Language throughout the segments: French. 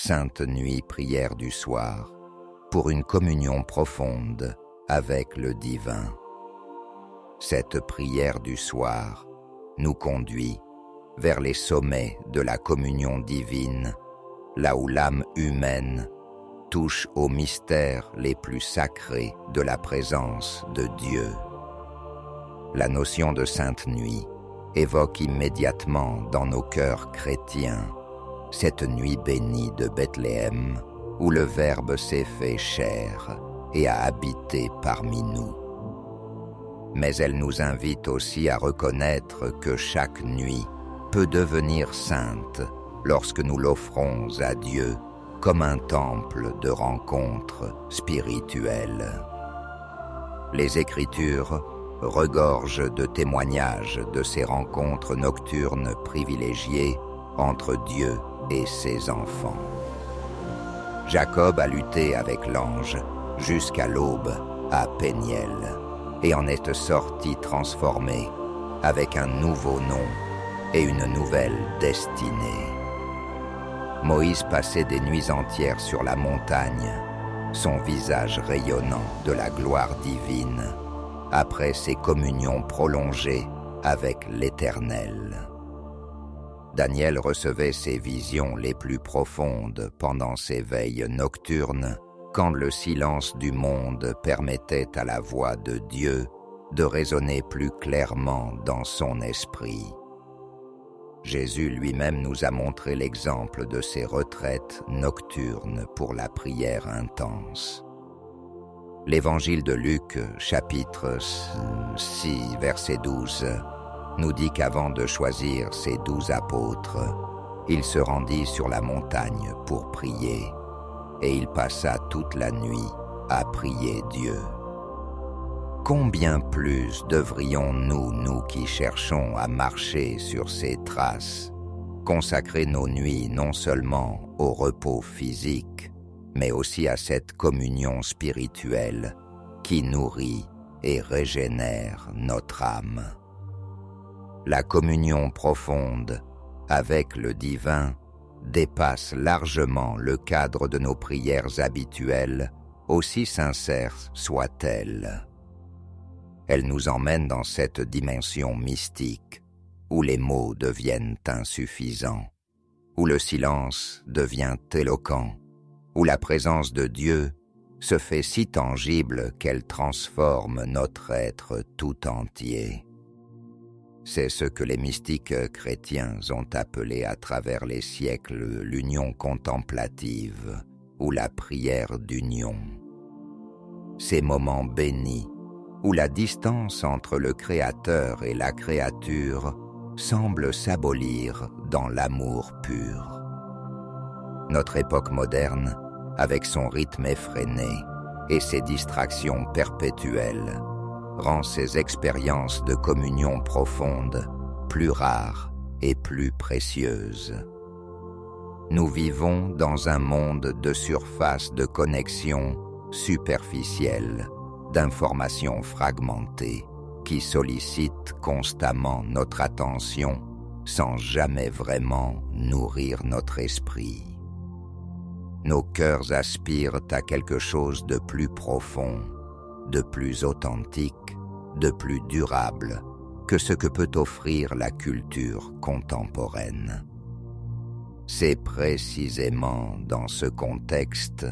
Sainte Nuit, prière du soir, pour une communion profonde avec le divin. Cette prière du soir nous conduit vers les sommets de la communion divine, là où l'âme humaine touche aux mystères les plus sacrés de la présence de Dieu. La notion de Sainte Nuit évoque immédiatement dans nos cœurs chrétiens cette nuit bénie de Bethléem où le Verbe s'est fait chair et a habité parmi nous. Mais elle nous invite aussi à reconnaître que chaque nuit peut devenir sainte lorsque nous l'offrons à Dieu comme un temple de rencontre spirituelle. Les Écritures regorgent de témoignages de ces rencontres nocturnes privilégiées entre Dieu et ses enfants. Jacob a lutté avec l'ange jusqu'à l'aube à Péniel et en est sorti transformé avec un nouveau nom et une nouvelle destinée. Moïse passait des nuits entières sur la montagne, son visage rayonnant de la gloire divine, après ses communions prolongées avec l'Éternel. Daniel recevait ses visions les plus profondes pendant ses veilles nocturnes, quand le silence du monde permettait à la voix de Dieu de résonner plus clairement dans son esprit. Jésus lui-même nous a montré l'exemple de ces retraites nocturnes pour la prière intense. L'Évangile de Luc, chapitre 6, verset 12, nous dit qu'avant de choisir ses 12 apôtres, il se rendit sur la montagne pour prier, et il passa toute la nuit à prier Dieu. Combien plus devrions-nous, nous qui cherchons à marcher sur ses traces, consacrer nos nuits non seulement au repos physique, mais aussi à cette communion spirituelle qui nourrit et régénère notre âme. La communion profonde avec le divin dépasse largement le cadre de nos prières habituelles, aussi sincères soient-elles. Elle nous emmène dans cette dimension mystique où les mots deviennent insuffisants, où le silence devient éloquent, où la présence de Dieu se fait si tangible qu'elle transforme notre être tout entier. C'est ce que les mystiques chrétiens ont appelé à travers les siècles l'union contemplative ou la prière d'union. Ces moments bénis où la distance entre le Créateur et la créature semble s'abolir dans l'amour pur. Notre époque moderne, avec son rythme effréné et ses distractions perpétuelles, rend ces expériences de communion profonde plus rares et plus précieuses. Nous vivons dans un monde de surface de connexion superficielle, d'informations fragmentées qui sollicitent constamment notre attention sans jamais vraiment nourrir notre esprit. Nos cœurs aspirent à quelque chose de plus profond, de plus authentique, de plus durable que ce que peut offrir la culture contemporaine. C'est précisément dans ce contexte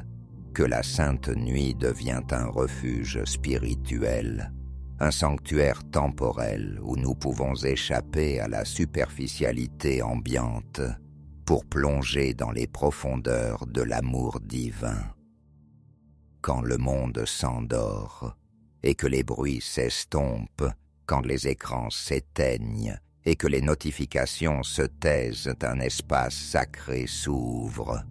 que la Sainte Nuit devient un refuge spirituel, un sanctuaire temporel où nous pouvons échapper à la superficialité ambiante pour plonger dans les profondeurs de l'amour divin. Quand le monde s'endort et que les bruits s'estompent, quand les écrans s'éteignent et que les notifications se taisent, un espace sacré s'ouvre,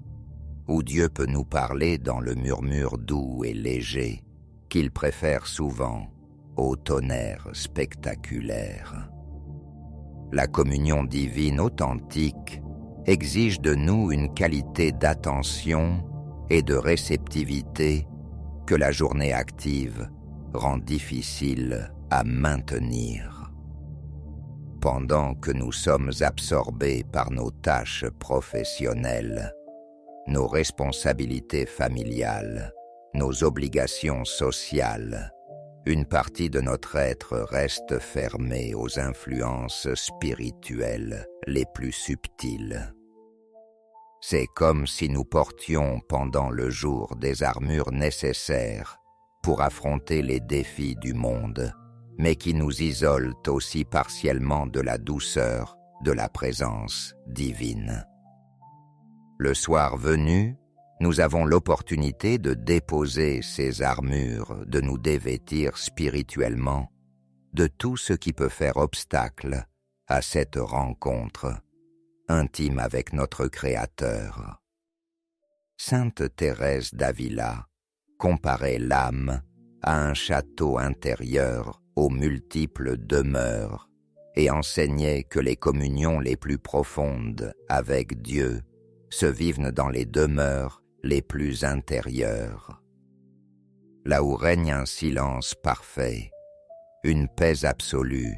où Dieu peut nous parler dans le murmure doux et léger qu'il préfère souvent au tonnerre spectaculaire. La communion divine authentique exige de nous une qualité d'attention et de réceptivité que la journée active rend difficile à maintenir. Pendant que nous sommes absorbés par nos tâches professionnelles, nos responsabilités familiales, nos obligations sociales, une partie de notre être reste fermée aux influences spirituelles les plus subtiles. C'est comme si nous portions pendant le jour des armures nécessaires pour affronter les défis du monde, mais qui nous isolent aussi partiellement de la douceur de la présence divine. Le soir venu, nous avons l'opportunité de déposer ces armures, de nous dévêtir spirituellement de tout ce qui peut faire obstacle à cette rencontre intime avec notre Créateur. Sainte Thérèse d'Avila comparait l'âme à un château intérieur aux multiples demeures et enseignait que les communions les plus profondes avec Dieu se vivent dans les demeures les plus intérieures. Là où règne un silence parfait, une paix absolue,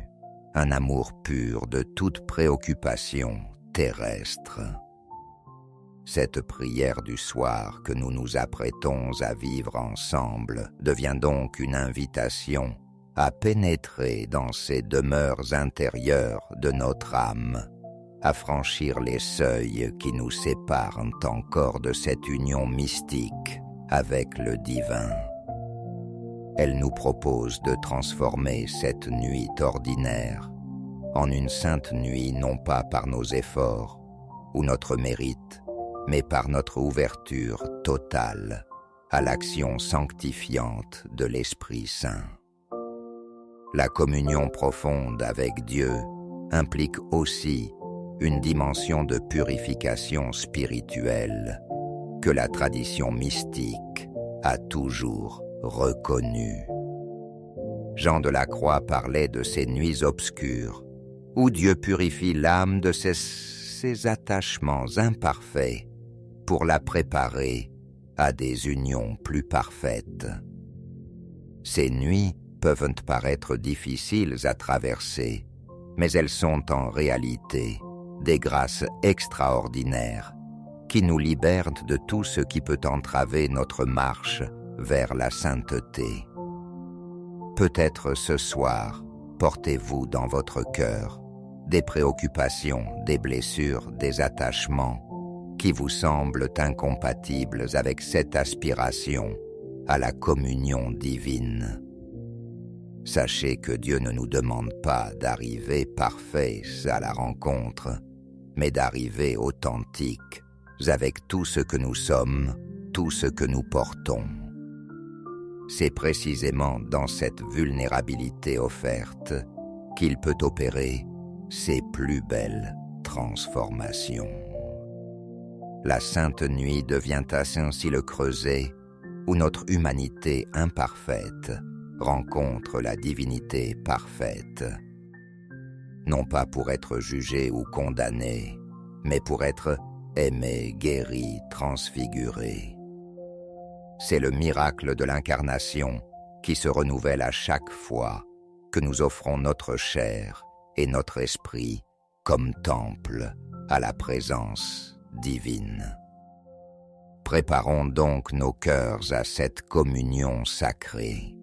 un amour pur de toute préoccupation terrestre. Cette prière du soir que nous nous apprêtons à vivre ensemble devient donc une invitation à pénétrer dans ces demeures intérieures de notre âme, à franchir les seuils qui nous séparent encore de cette union mystique avec le divin. Elle nous propose de transformer cette nuit ordinaire en une sainte nuit non pas par nos efforts ou notre mérite, mais par notre ouverture totale à l'action sanctifiante de l'Esprit Saint. La communion profonde avec Dieu implique aussi une dimension de purification spirituelle que la tradition mystique a toujours reconnue. Jean de la Croix parlait de ces nuits obscures où Dieu purifie l'âme de ses attachements imparfaits pour la préparer à des unions plus parfaites. Ces nuits peuvent paraître difficiles à traverser, mais elles sont en réalité des grâces extraordinaires qui nous libèrent de tout ce qui peut entraver notre marche vers la sainteté. Peut-être ce soir, portez-vous dans votre cœur des préoccupations, des blessures, des attachements qui vous semblent incompatibles avec cette aspiration à la communion divine. Sachez que Dieu ne nous demande pas d'arriver parfaits à la rencontre, mais d'arriver authentiques avec tout ce que nous sommes, tout ce que nous portons. C'est précisément dans cette vulnérabilité offerte qu'il peut opérer ses plus belles transformations. La Sainte Nuit devient ainsi le creuset où notre humanité imparfaite rencontre la divinité parfaite, non pas pour être jugé ou condamné, mais pour être aimé, guéri, transfiguré. C'est le miracle de l'incarnation qui se renouvelle à chaque fois que nous offrons notre chair et notre esprit comme temple à la présence divine. Préparons donc nos cœurs à cette communion sacrée.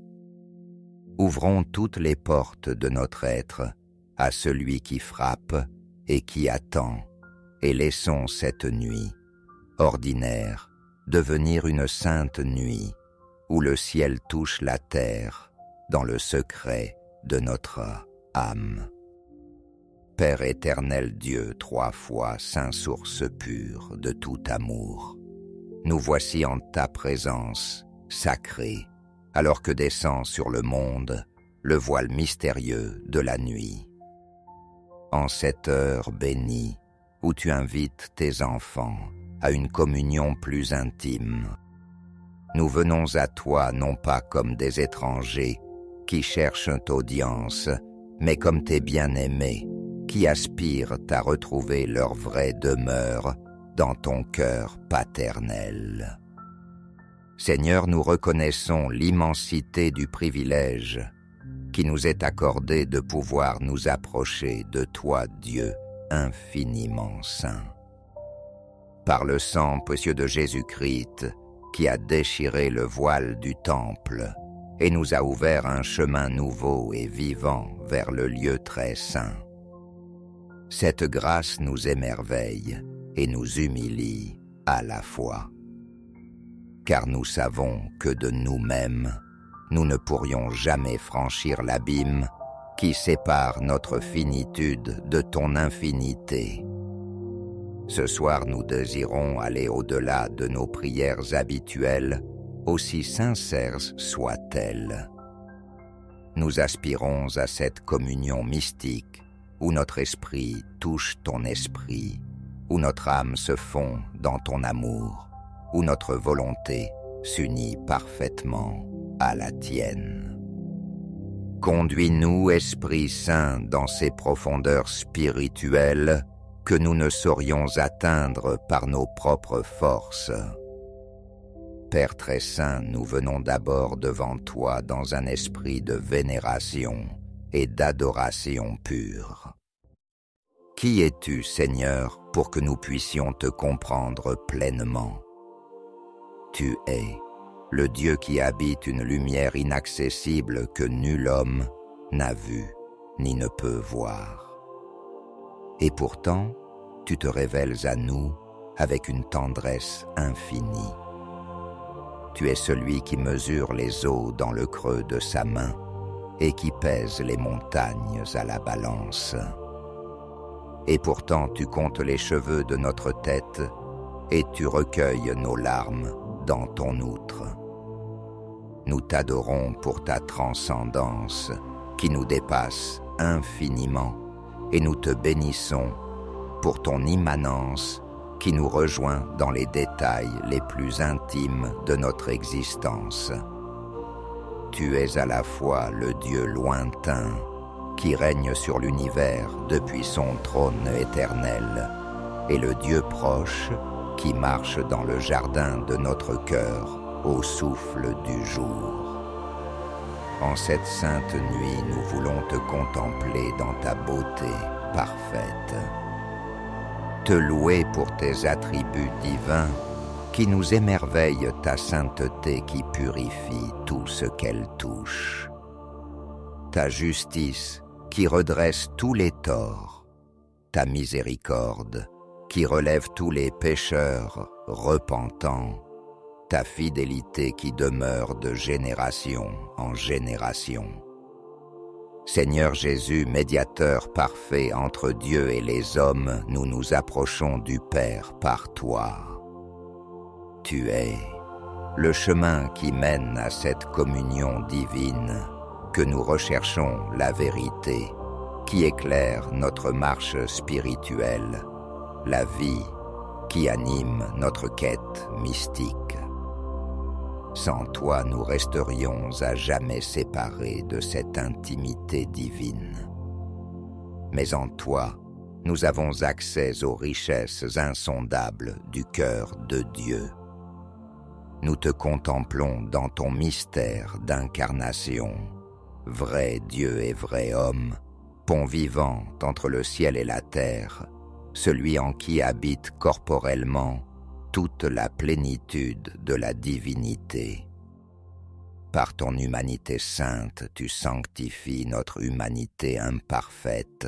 Ouvrons toutes les portes de notre être à celui qui frappe et qui attend, et laissons cette nuit ordinaire devenir une sainte nuit où le ciel touche la terre dans le secret de notre âme. Père éternel Dieu, 3 fois saint source pure de tout amour, nous voici en ta présence sacrée, alors que descend sur le monde le voile mystérieux de la nuit. En cette heure bénie où tu invites tes enfants à une communion plus intime, nous venons à toi non pas comme des étrangers qui cherchent audience, mais comme tes bien-aimés qui aspirent à retrouver leur vraie demeure dans ton cœur paternel. Seigneur, nous reconnaissons l'immensité du privilège qui nous est accordé de pouvoir nous approcher de toi, Dieu infiniment saint. par le sang précieux de Jésus-Christ, qui a déchiré le voile du temple et nous a ouvert un chemin nouveau et vivant vers le lieu très saint. Cette grâce nous émerveille et nous humilie à la fois. Car nous savons que de nous-mêmes, nous ne pourrions jamais franchir l'abîme qui sépare notre finitude de ton infinité. Ce soir, nous désirons aller au-delà de nos prières habituelles, aussi sincères soient-elles. Nous aspirons à cette communion mystique où notre esprit touche ton esprit, où notre âme se fond dans ton amour, où notre volonté s'unit parfaitement à la tienne. Conduis-nous, Esprit Saint, dans ces profondeurs spirituelles que nous ne saurions atteindre par nos propres forces. Père très saint, nous venons d'abord devant toi dans un esprit de vénération et d'adoration pure. Qui es-tu, Seigneur, pour que nous puissions te comprendre pleinement? Tu es le Dieu qui habite une lumière inaccessible que nul homme n'a vue ni ne peut voir. Et pourtant, tu te révèles à nous avec une tendresse infinie. Tu es celui qui mesure les eaux dans le creux de sa main et qui pèse les montagnes à la balance. Et pourtant tu comptes les cheveux de notre tête et tu recueilles nos larmes dans ton outre. Nous t'adorons pour ta transcendance qui nous dépasse infiniment et nous te bénissons pour ton immanence qui nous rejoint dans les détails les plus intimes de notre existence. Tu es à la fois le Dieu lointain qui règne sur l'univers depuis son trône éternel et le Dieu proche qui marche dans le jardin de notre cœur au souffle du jour. En cette sainte nuit, nous voulons te contempler dans ta beauté parfaite. Te louer pour tes attributs divins qui nous émerveillent ta sainteté qui purifie tout ce qu'elle touche. Ta justice qui redresse tous les torts. Ta miséricorde qui relève tous les pécheurs repentants. Ta fidélité qui demeure de génération en génération. Seigneur Jésus, médiateur parfait entre Dieu et les hommes, nous nous approchons du Père par toi. Tu es le chemin qui mène à cette communion divine, que nous recherchons la vérité, qui éclaire notre marche spirituelle, la vie qui anime notre quête mystique. Sans toi, nous resterions à jamais séparés de cette intimité divine. Mais en toi, nous avons accès aux richesses insondables du cœur de Dieu. Nous te contemplons dans ton mystère d'incarnation, vrai Dieu et vrai homme, pont vivant entre le ciel et la terre, celui en qui habite corporellement toute la plénitude de la divinité. Par ton humanité sainte, tu sanctifies notre humanité imparfaite.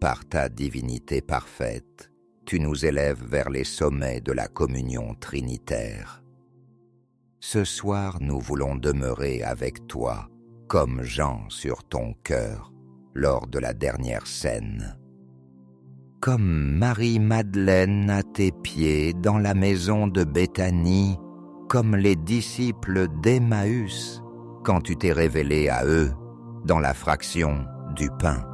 Par ta divinité parfaite, tu nous élèves vers les sommets de la communion trinitaire. Ce soir, nous voulons demeurer avec toi, comme Jean sur ton cœur, lors de la dernière scène. Comme Marie-Madeleine à tes pieds dans la maison de Béthanie, comme les disciples d'Emmaüs, quand tu t'es révélé à eux dans la fraction du pain.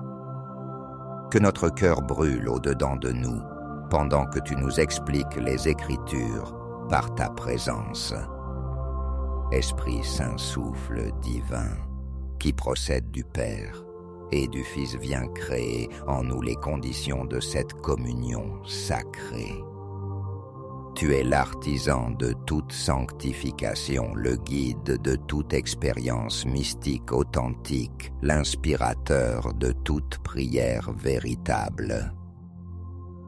Que notre cœur brûle au-dedans de nous, pendant que tu nous expliques les Écritures par ta présence. Esprit Saint souffle divin, qui procède du Père, et du Fils vient créer en nous les conditions de cette communion sacrée. Tu es l'artisan de toute sanctification, le guide de toute expérience mystique authentique, l'inspirateur de toute prière véritable.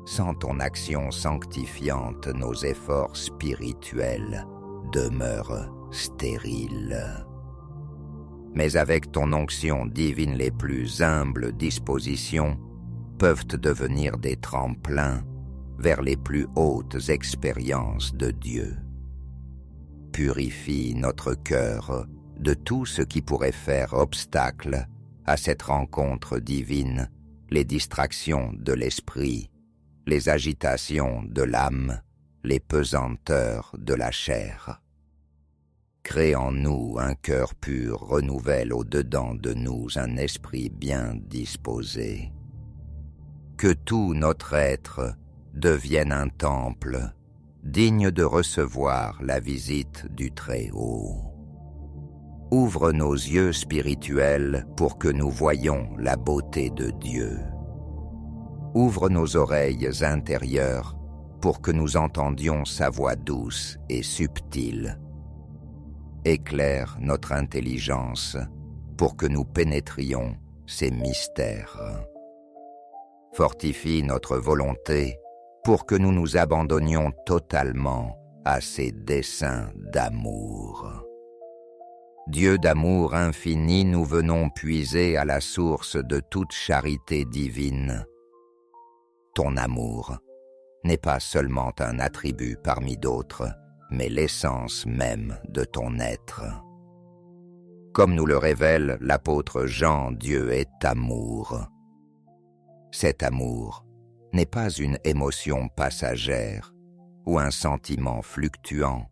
Sans ton action sanctifiante, nos efforts spirituels demeurent stériles. Mais avec ton onction divine, les plus humbles dispositions peuvent devenir des tremplins vers les plus hautes expériences de Dieu. Purifie notre cœur de tout ce qui pourrait faire obstacle à cette rencontre divine, les distractions de l'esprit, les agitations de l'âme, les pesanteurs de la chair. Crée en nous un cœur pur, renouvelle au-dedans de nous un esprit bien disposé. Que tout notre être devienne un temple, digne de recevoir la visite du Très-Haut. Ouvre nos yeux spirituels pour que nous voyions la beauté de Dieu. Ouvre nos oreilles intérieures pour que nous entendions sa voix douce et subtile. Éclaire notre intelligence pour que nous pénétrions ses mystères. Fortifie notre volonté pour que nous nous abandonnions totalement à ses desseins d'amour. Dieu d'amour infini, nous venons puiser à la source de toute charité divine. Ton amour n'est pas seulement un attribut parmi d'autres, mais l'essence même de ton être. Comme nous le révèle l'apôtre Jean, Dieu est amour. Cet amour n'est pas une émotion passagère ou un sentiment fluctuant,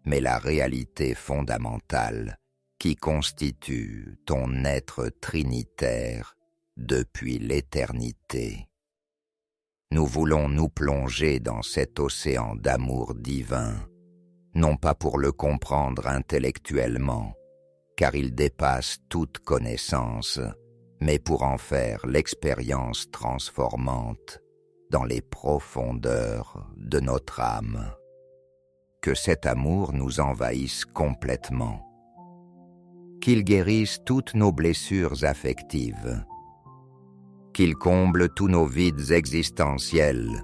mais la réalité fondamentale qui constitue ton être trinitaire depuis l'éternité. Nous voulons nous plonger dans cet océan d'amour divin, non pas pour le comprendre intellectuellement, car il dépasse toute connaissance, mais pour en faire l'expérience transformante dans les profondeurs de notre âme. Que cet amour nous envahisse complètement, qu'il guérisse toutes nos blessures affectives, qu'il comble tous nos vides existentiels,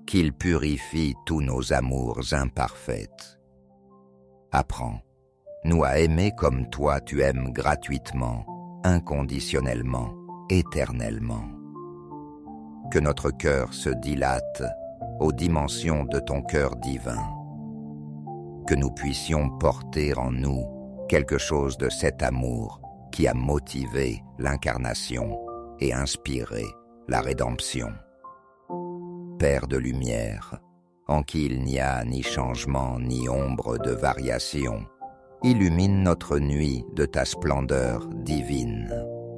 qu'il purifie tous nos amours imparfaits. Apprends-nous à aimer comme toi tu aimes gratuitement, inconditionnellement, éternellement. Que notre cœur se dilate aux dimensions de ton cœur divin. Que nous puissions porter en nous quelque chose de cet amour qui a motivé l'incarnation et inspiré la rédemption. Père de lumière, en qui il n'y a ni changement ni ombre de variation, illumine notre nuit de ta splendeur divine.